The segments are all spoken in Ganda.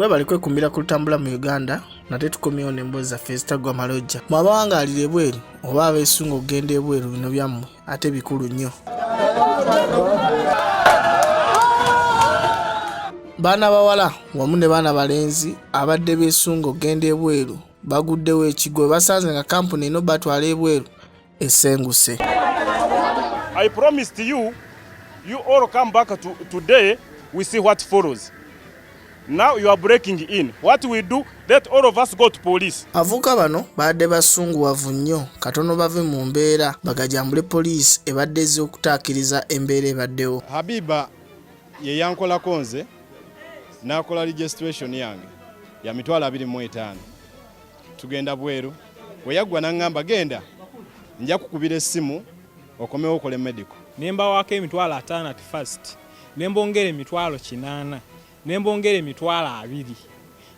bali kwekumbira ku lutambula mu Uganda nate tukomyewo n'emboozi zaffe ezitagwa malojja. Mu abawangalira ebweru oba abeesunga okugenda ebweru bino byammwe ate bikulu nnyo. Baana bawala wamu ne baana balenzi abadde beesunga okugenda ebweru baguddewo ekigwo basanze nga kampuni eno batwala ebweru Esenguse. I promised you all come back today, we see what follows. Now you are breaking in. What we do, let all of us go to police. Avuka bano badde basunguwavu nnyo katono bave mu mbeera bagajambule poliisi ebadde ezze okutaakiriza embeera ebaddewo. Habiba ye yankolako nze n'akola registration yange ya mitwalo 25. Tugenda bweru we yaggwa n'angamba genda nja kukubira essimu okomewo okole medical. Nemba wake emitwalo 5 at first nembongera emitwalo 8 nembongera emitwalo 2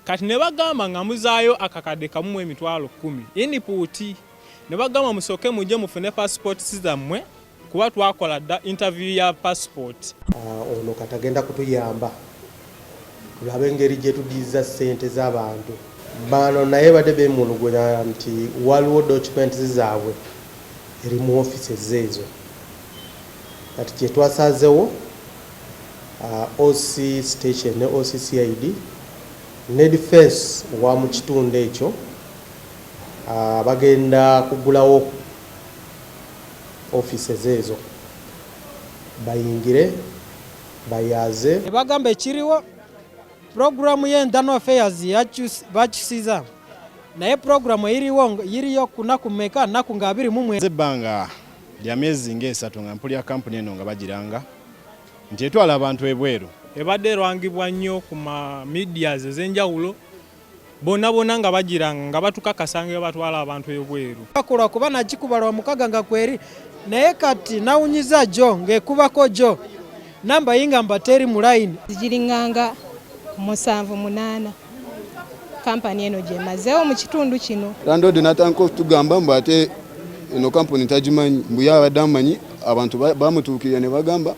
kati ne bagamba nga muzaayo akakadde kamu emitwalo 10 inputi ne bagamba musoke muje mufune passport zammwe kuba twakola da interview ya passport. Ono katagenda kutuyamba tulabe engeri gye tudiza ssente z'abantu. Bano naye badde beemulugunya nti waliwo documents zaabwe eri mu offices ezo. Kati kye twasazeewo OC station ne OC CID ne defense wa mu kitundu ekyo bagenda kugulawo offices ezo bayingire bayaze. Bagamba ekiriwo programu y'Internal Affairs bakisiza naye programu iriyo kunaku meka naku nga 21 zebbanga lya myezi nga 3 nga mpulya kampuni eno nga bagiranga nti etwala abantu ebweru. Ebadde rwangibwa nnyo ku ma medias ez'enjawulo bonna nga bagiranga nga batukakasanga batwala abantu ebweru. Bakola kuba nakikubalwa mukaga nga kweri naye kati nawunyiza jo ngekubako jo namba yinga mbateri mu line zigiringanga 78 kampani eno gye mazeewo mu kitundu kino. Landlord natanko tugamba mbu ate eno kampuni tagimanyi mbu yabadde amanyi abantu bamutuukirira ne bagamba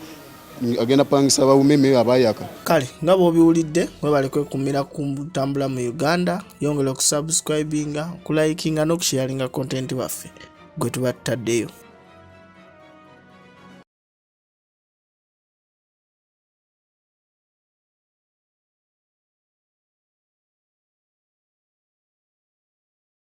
agenda pangisa bawumeme abayaka. Kale nga bw'obiwulidde mwebale kwekumira ku ntambula mu Uganda yongera okusubscribinga, kulaikinga n'okusharinga content waffe gwe tuba tutaddeyo.